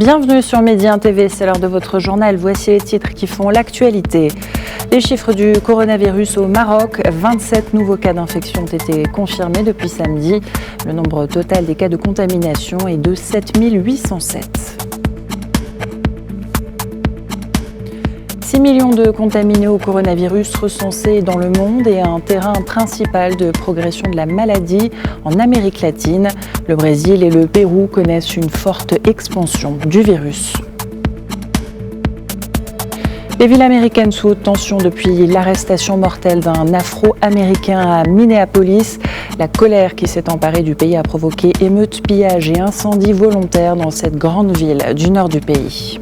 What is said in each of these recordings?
Bienvenue sur Média TV, c'est l'heure de votre journal. Voici les titres qui font l'actualité. Les chiffres du coronavirus au Maroc, 27 nouveaux cas d'infection ont été confirmés depuis samedi. Le nombre total des cas de contamination est de 7807. 6 millions de contaminés au coronavirus recensés dans le monde et un terrain principal de progression de la maladie en Amérique latine. Le Brésil et le Pérou connaissent une forte expansion du virus. Les villes américaines sous haute tension depuis l'arrestation mortelle d'un Afro-Américain à Minneapolis. La colère qui s'est emparée du pays a provoqué émeutes, pillages et incendies volontaires dans cette grande ville du nord du pays.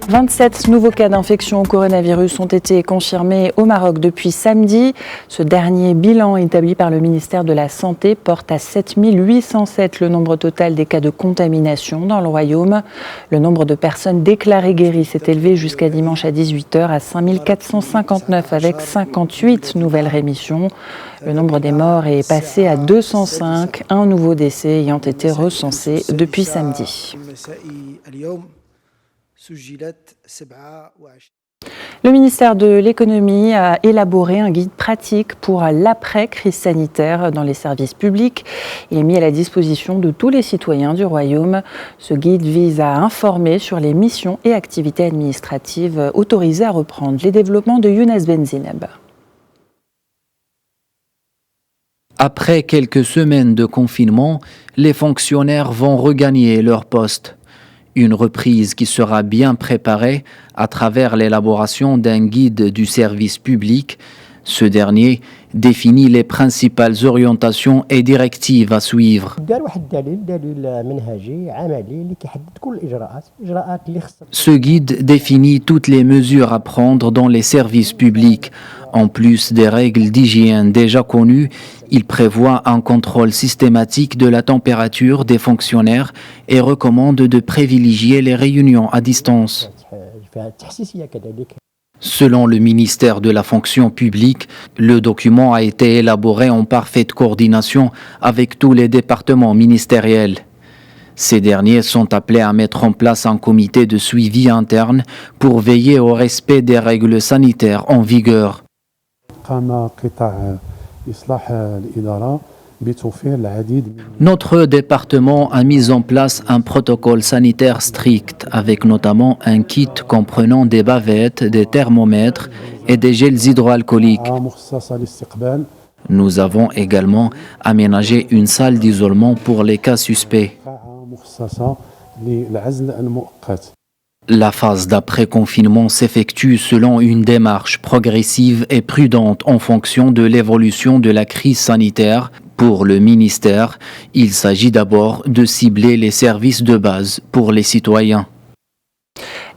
27 nouveaux cas d'infection au coronavirus ont été confirmés au Maroc depuis samedi. Ce dernier bilan établi par le ministère de la Santé porte à 7807 le nombre total des cas de contamination dans le royaume. Le nombre de personnes déclarées guéries s'est élevé jusqu'à dimanche à 18h à 5459 avec 58 nouvelles rémissions. Le nombre des morts est passé à 205, un nouveau décès ayant été recensé depuis samedi. Le ministère de l'économie a élaboré un guide pratique pour l'après-crise sanitaire dans les services publics. Il est mis à la disposition de tous les citoyens du Royaume. Ce guide vise à informer sur les missions et activités administratives autorisées à reprendre. Les développements de Younes Benzineb. Après quelques semaines de confinement, les fonctionnaires vont regagner leur poste. Une reprise qui sera bien préparée à travers l'élaboration d'un guide du service public. Ce dernier définit les principales orientations et directives à suivre. Ce guide définit toutes les mesures à prendre dans les services publics. En plus des règles d'hygiène déjà connues, il prévoit un contrôle systématique de la température des fonctionnaires et recommande de privilégier les réunions à distance. Selon le ministère de la fonction publique, le document a été élaboré en parfaite coordination avec tous les départements ministériels. Ces derniers sont appelés à mettre en place un comité de suivi interne pour veiller au respect des règles sanitaires en vigueur. Notre département a mis en place un protocole sanitaire strict avec notamment un kit comprenant des bavettes, des thermomètres et des gels hydroalcooliques. Nous avons également aménagé une salle d'isolement pour les cas suspects. La phase d'après-confinement s'effectue selon une démarche progressive et prudente en fonction de l'évolution de la crise sanitaire. Pour le ministère, il s'agit d'abord de cibler les services de base pour les citoyens.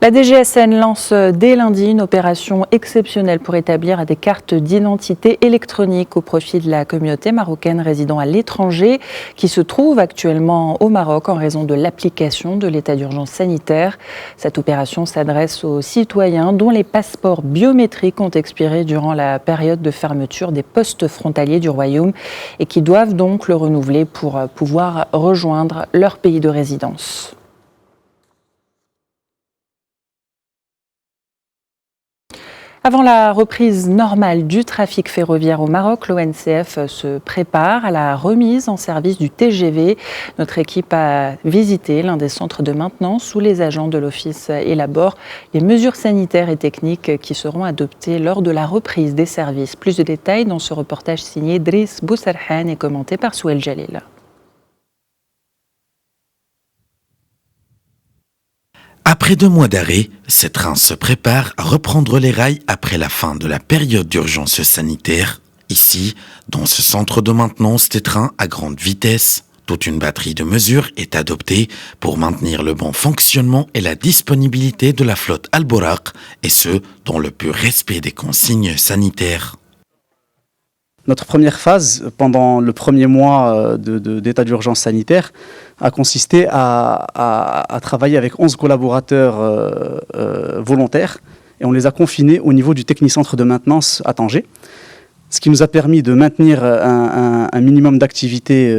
La DGSN lance dès lundi une opération exceptionnelle pour établir des cartes d'identité électronique au profit de la communauté marocaine résidant à l'étranger qui se trouve actuellement au Maroc en raison de l'application de l'état d'urgence sanitaire. Cette opération s'adresse aux citoyens dont les passeports biométriques ont expiré durant la période de fermeture des postes frontaliers du Royaume et qui doivent donc le renouveler pour pouvoir rejoindre leur pays de résidence. Avant la reprise normale du trafic ferroviaire au Maroc, l'ONCF se prépare à la remise en service du TGV. Notre équipe a visité l'un des centres de maintenance où les agents de l'office élaborent les mesures sanitaires et techniques qui seront adoptées lors de la reprise des services. Plus de détails dans ce reportage signé Driss Boussarhan et commenté par Souel Jalil. Après 2 mois d'arrêt, ces trains se préparent à reprendre les rails après la fin de la période d'urgence sanitaire. Ici, dans ce centre de maintenance des trains à grande vitesse, toute une batterie de mesures est adoptée pour maintenir le bon fonctionnement et la disponibilité de la flotte Al-Bouraq, et ce, dans le pur respect des consignes sanitaires. Notre première phase, pendant le premier mois d'état d'urgence sanitaire, a consisté à travailler avec 11 collaborateurs volontaires et on les a confinés au niveau du technicentre de maintenance à Tanger. ce qui nous a permis de maintenir un minimum d'activité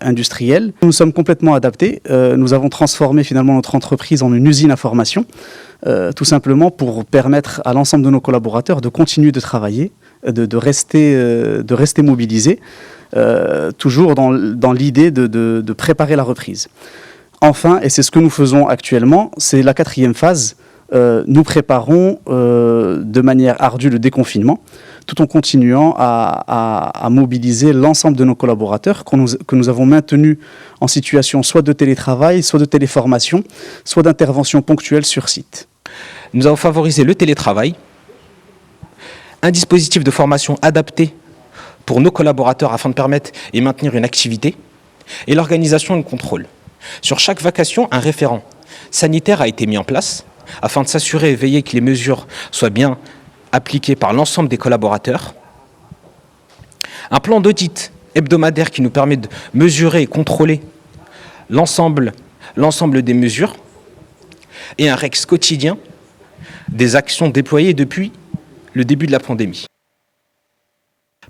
industrielle. Nous sommes complètement adaptés. Nous avons transformé finalement notre entreprise en une usine à formation, tout simplement pour permettre à l'ensemble de nos collaborateurs de continuer de travailler, de rester mobilisés, toujours dans l'idée de préparer la reprise. Enfin, et c'est ce que nous faisons actuellement, c'est la 4e phase. Nous préparons de manière ardue le déconfinement, tout en continuant à mobiliser l'ensemble de nos collaborateurs que nous avons maintenus en situation soit de télétravail, soit de téléformation, soit d'intervention ponctuelle sur site. Nous avons favorisé le télétravail, un dispositif de formation adapté pour nos collaborateurs afin de permettre et maintenir une activité, et l'organisation et le contrôle. Sur chaque vacation, un référent sanitaire a été mis en place afin de s'assurer et veiller que les mesures soient bien appliquées par l'ensemble des collaborateurs. Un plan d'audit hebdomadaire qui nous permet de mesurer et contrôler l'ensemble des mesures. Et un REX quotidien des actions déployées depuis le début de la pandémie.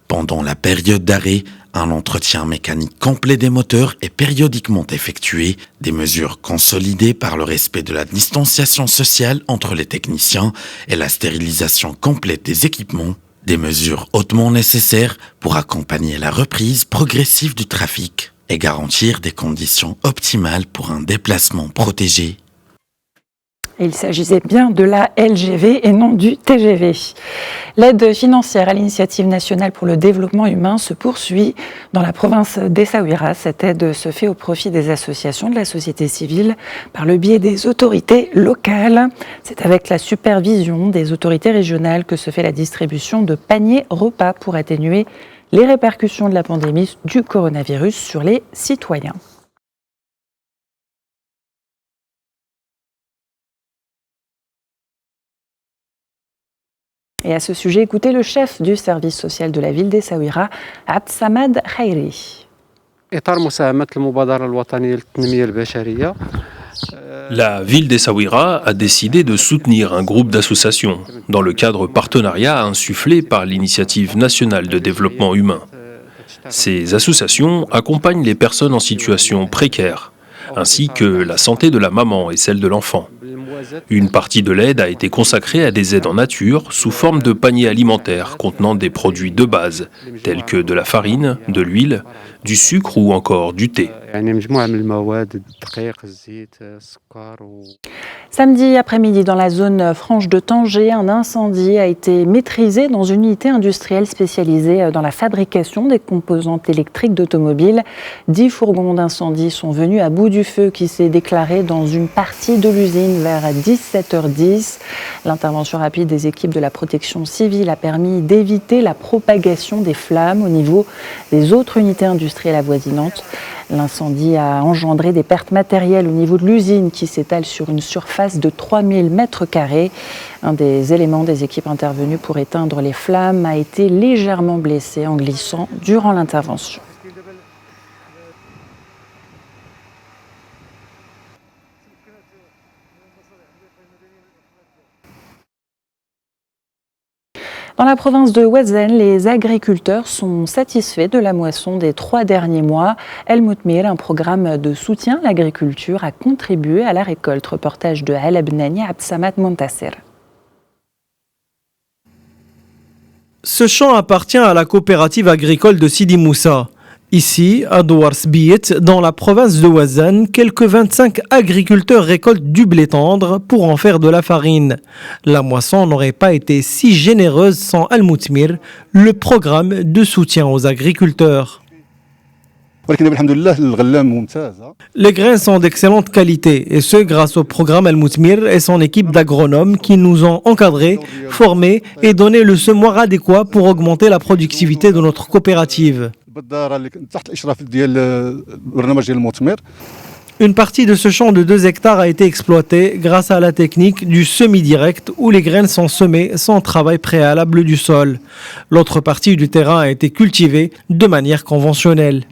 Pendant la période d'arrêt, un entretien mécanique complet des moteurs est périodiquement effectué, des mesures consolidées par le respect de la distanciation sociale entre les techniciens et la stérilisation complète des équipements, des mesures hautement nécessaires pour accompagner la reprise progressive du trafic et garantir des conditions optimales pour un déplacement protégé. Il s'agissait bien de la LGV et non du TGV. L'aide financière à l'initiative nationale pour le développement humain se poursuit dans la province d'Essaouira. Cette aide se fait au profit des associations de la société civile par le biais des autorités locales. C'est avec la supervision des autorités régionales que se fait la distribution de paniers repas pour atténuer les répercussions de la pandémie du coronavirus sur les citoyens. Et à ce sujet, écoutez le chef du service social de la ville d'Essaouira, Abdsamad Khairi. La ville d'Essaouira a décidé de soutenir un groupe d'associations dans le cadre partenariat insufflé par l'Initiative nationale de développement humain. Ces associations accompagnent les personnes en situation précaire, ainsi que la santé de la maman et celle de l'enfant. Une partie de l'aide a été consacrée à des aides en nature sous forme de paniers alimentaires contenant des produits de base, tels que de la farine, de l'huile, du sucre ou encore du thé. Samedi après-midi, dans la zone franche de Tanger, un incendie a été maîtrisé dans une unité industrielle spécialisée dans la fabrication des composantes électriques d'automobiles. 10 fourgons d'incendie sont venus à bout du feu qui s'est déclaré dans une partie de l'usine vers 17h10. L'intervention rapide des équipes de la protection civile a permis d'éviter la propagation des flammes au niveau des autres unités industrielles avoisinantes. L'incendie a engendré des pertes matérielles au niveau de l'usine qui s'étale sur une surface de 3000 m². Un des éléments des équipes intervenues pour éteindre les flammes a été légèrement blessé en glissant durant l'intervention. Dans la province de Ouazzane, les agriculteurs sont satisfaits de la moisson des 3 derniers mois. El Moutmir, un programme de soutien à l'agriculture, a contribué à la récolte. Reportage de Al Abnani, Abdsamad Montasser. Ce champ appartient à la coopérative agricole de Sidi Moussa. Ici, à Douar Sbiet, dans la province de Ouazzane, quelques 25 agriculteurs récoltent du blé tendre pour en faire de la farine. La moisson n'aurait pas été si généreuse sans Al Moutmir, le programme de soutien aux agriculteurs. Les grains sont d'excellente qualité, et ce grâce au programme Al Moutmir et son équipe d'agronomes qui nous ont encadrés, formés et donné le semoir adéquat pour augmenter la productivité de notre coopérative. Une partie de ce champ de 2 hectares a été exploitée grâce à la technique du semi-direct où les graines sont semées sans travail préalable du sol. L'autre partie du terrain a été cultivée de manière conventionnelle.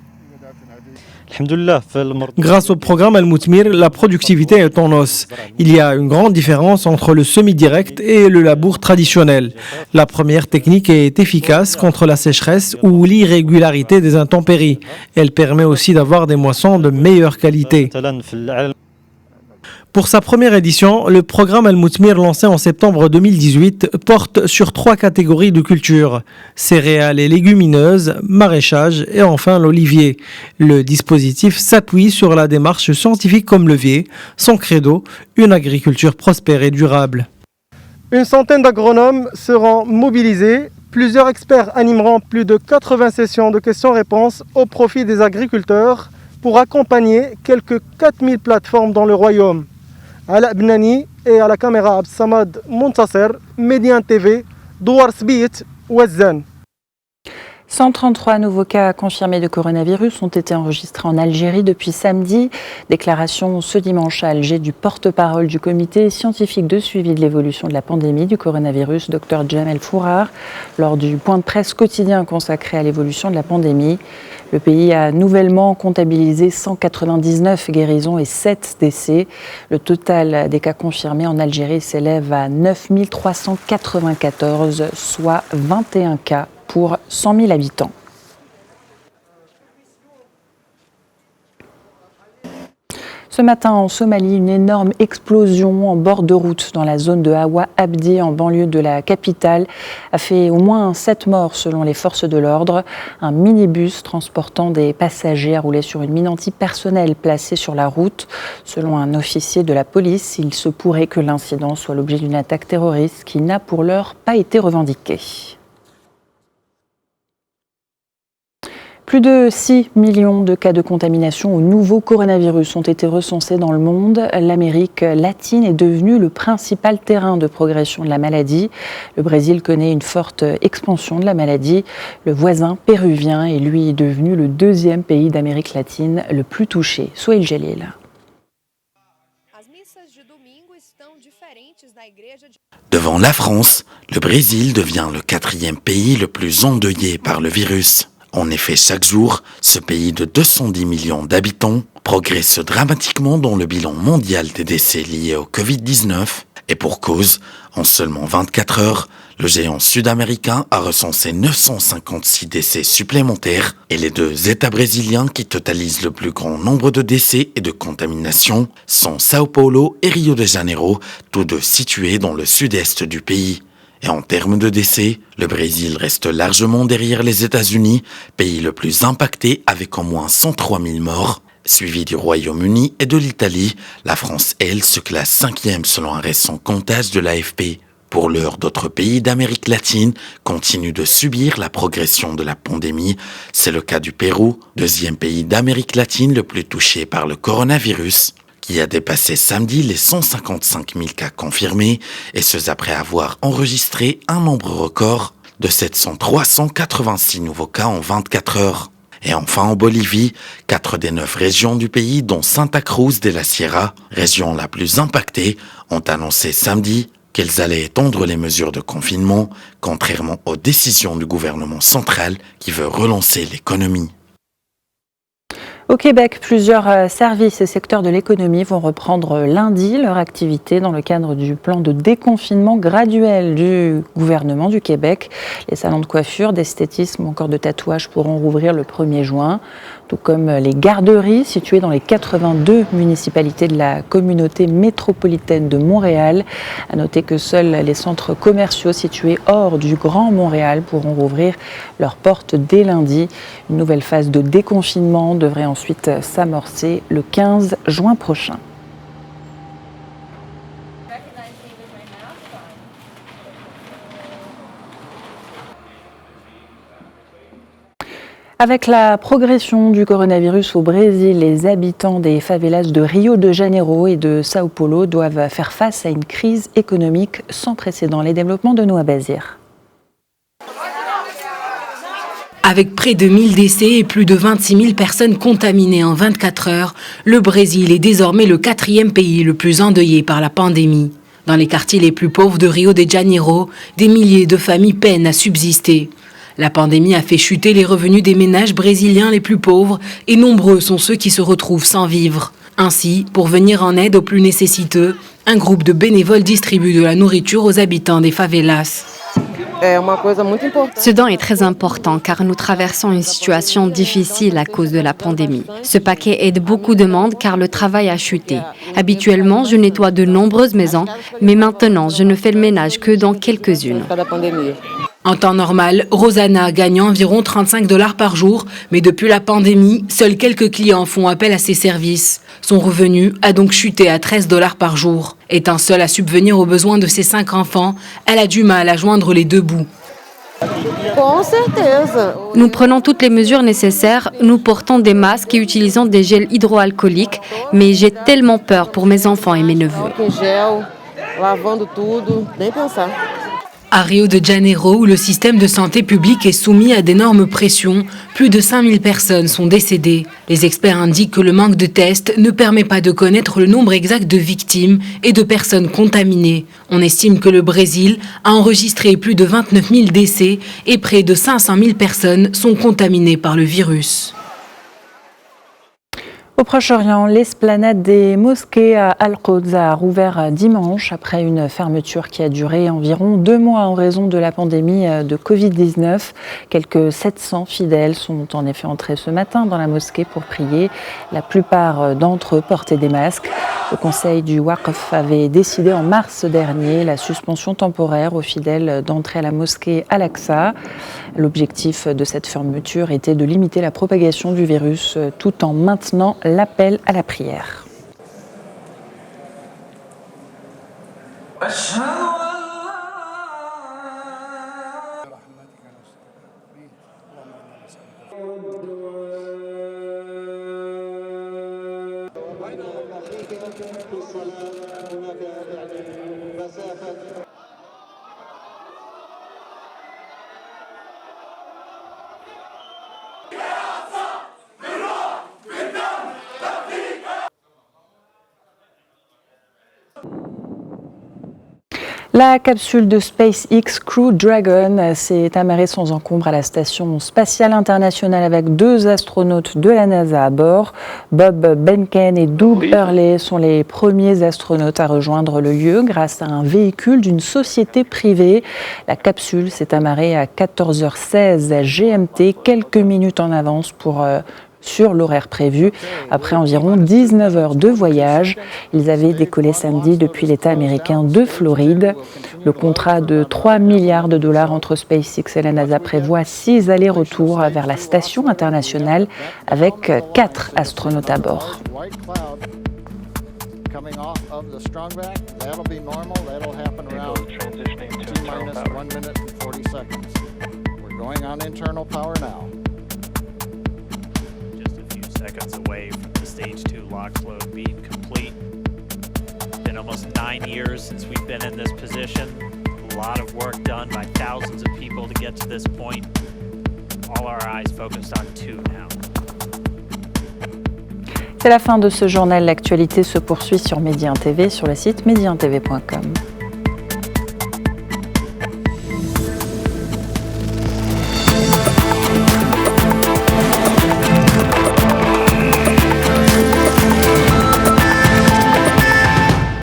Grâce au programme Al-Moutmir, la productivité est en hausse. Il y a une grande différence entre le semi-direct et le labour traditionnel. La première technique est efficace contre la sécheresse ou l'irrégularité des intempéries. Elle permet aussi d'avoir des moissons de meilleure qualité. Pour sa première édition, le programme Al-Moutmir lancé en septembre 2018 porte sur 3 catégories de cultures: céréales et légumineuses, maraîchage et enfin l'olivier. Le dispositif s'appuie sur la démarche scientifique comme levier, son credo, une agriculture prospère et durable. Une centaine d'agronomes seront mobilisés. Plusieurs experts animeront plus de 80 sessions de questions-réponses au profit des agriculteurs pour accompagner quelques 4000 plateformes dans le royaume. Ala Bnani et à la caméra Absamad Montasser, Médien TV, Douar Sbit, Ouazzane. 133 nouveaux cas confirmés de coronavirus ont été enregistrés en Algérie depuis samedi. Déclaration ce dimanche à Alger du porte-parole du comité scientifique de suivi de l'évolution de la pandémie du coronavirus, Dr Jamel Fourar, lors du point de presse quotidien consacré à l'évolution de la pandémie. Le pays a nouvellement comptabilisé 199 guérisons et 7 décès. Le total des cas confirmés en Algérie s'élève à 9 394, soit 21 cas pour 100 000 habitants. Ce matin en Somalie, une énorme explosion en bord de route dans la zone de Hawa Abdi, en banlieue de la capitale, a fait au moins 7 morts selon les forces de l'ordre. Un minibus transportant des passagers a roulé sur une mine antipersonnelle placée sur la route. Selon un officier de la police, il se pourrait que l'incident soit l'objet d'une attaque terroriste qui n'a pour l'heure pas été revendiquée. Plus de 6 millions de cas de contamination au nouveau coronavirus ont été recensés dans le monde. L'Amérique latine est devenue le principal terrain de progression de la maladie. Le Brésil connaît une forte expansion de la maladie. Le voisin péruvien est lui devenu le 2e pays d'Amérique latine le plus touché. Souheil Jalil. Devant la France, le Brésil devient le 4e pays le plus endeuillé par le virus. En effet, chaque jour, ce pays de 210 millions d'habitants progresse dramatiquement dans le bilan mondial des décès liés au Covid-19. Et pour cause, en seulement 24 heures, le géant sud-américain a recensé 956 décès supplémentaires et les 2 États brésiliens qui totalisent le plus grand nombre de décès et de contaminations sont Sao Paulo et Rio de Janeiro, tous 2 situés dans le sud-est du pays. Et en termes de décès, le Brésil reste largement derrière les États-Unis, pays le plus impacté avec au moins 103 000 morts. Suivi du Royaume-Uni et de l'Italie, la France, elle, se classe 5e selon un récent comptage de l'AFP. Pour l'heure, d'autres pays d'Amérique latine continuent de subir la progression de la pandémie. C'est le cas du Pérou, 2e pays d'Amérique latine le plus touché par le coronavirus, qui a dépassé samedi les 155 000 cas confirmés, et ce après avoir enregistré un nombre record de 386 nouveaux cas en 24 heures. Et enfin en Bolivie, 4 des 9 régions du pays, dont Santa Cruz de la Sierra, région la plus impactée, ont annoncé samedi qu'elles allaient étendre les mesures de confinement, contrairement aux décisions du gouvernement central qui veut relancer l'économie. Au Québec, plusieurs services et secteurs de l'économie vont reprendre lundi leur activité dans le cadre du plan de déconfinement graduel du gouvernement du Québec. Les salons de coiffure, d'esthétisme ou encore de tatouage pourront rouvrir le 1er juin, tout comme les garderies situées dans les 82 municipalités de la communauté métropolitaine de Montréal. À noter que seuls les centres commerciaux situés hors du Grand Montréal pourront rouvrir leurs portes dès lundi. Une nouvelle phase de déconfinement devrait ensuite s'amorcer le 15 juin prochain. Avec la progression du coronavirus au Brésil, les habitants des favelas de Rio de Janeiro et de Sao Paulo doivent faire face à une crise économique sans précédent. Les développements de Noah Bazir. Avec près de 1000 décès et plus de 26 000 personnes contaminées en 24 heures, le Brésil est désormais le 4e pays le plus endeuillé par la pandémie. Dans les quartiers les plus pauvres de Rio de Janeiro, des milliers de familles peinent à subsister. La pandémie a fait chuter les revenus des ménages brésiliens les plus pauvres et nombreux sont ceux qui se retrouvent sans vivre. Ainsi, pour venir en aide aux plus nécessiteux, un groupe de bénévoles distribue de la nourriture aux habitants des favelas. Ce don est très important car nous traversons une situation difficile à cause de la pandémie. Ce paquet aide beaucoup de monde car le travail a chuté. Habituellement, je nettoie de nombreuses maisons, mais maintenant, je ne fais le ménage que dans quelques-unes. En temps normal, Rosanna gagne environ $35 par jour, mais depuis la pandémie, seuls quelques clients font appel à ses services. Son revenu a donc chuté à $13 par jour. Étant seule à subvenir aux besoins de ses 5 enfants, elle a du mal à joindre les deux bouts. Nous prenons toutes les mesures nécessaires, nous portons des masques et utilisons des gels hydroalcooliques, mais j'ai tellement peur pour mes enfants et mes neveux. À Rio de Janeiro, où le système de santé publique est soumis à d'énormes pressions, plus de 5000 personnes sont décédées. Les experts indiquent que le manque de tests ne permet pas de connaître le nombre exact de victimes et de personnes contaminées. On estime que le Brésil a enregistré plus de 29 000 décès et près de 500 000 personnes sont contaminées par le virus. Au Proche-Orient, l'esplanade des mosquées à Al-Quds a rouvert dimanche après une fermeture qui a duré environ 2 mois en raison de la pandémie de Covid-19. Quelques 700 fidèles sont en effet entrés ce matin dans la mosquée pour prier. La plupart d'entre eux portaient des masques. Le conseil du Waqf avait décidé en mars dernier la suspension temporaire aux fidèles d'entrer à la mosquée Al-Aqsa. L'objectif de cette fermeture était de limiter la propagation du virus tout en maintenant l'appel à la prière. La capsule de SpaceX Crew Dragon s'est amarrée sans encombre à la station spatiale internationale avec 2 astronautes de la NASA à bord. Bob Behnken et Doug Hurley sont les premiers astronautes à rejoindre le lieu grâce à un véhicule d'une société privée. La capsule s'est amarrée à 14h16 GMT, quelques minutes en avance sur l'horaire prévu. Après environ 19 heures de voyage, ils avaient décollé samedi depuis l'État américain de Floride. Le contrat de $3 milliards entre SpaceX et la NASA prévoit 6 allers-retours vers la station internationale avec 4 astronautes à bord. Seconds away from the stage 2 LOX load being complete. It's been almost 9 years since we've been in this position. A lot of work done by thousands of people to get to this point. All our eyes focused on 2 now. C'est la fin de ce journal. L'actualité se poursuit sur Média 1 TV, sur le site média1tv.com.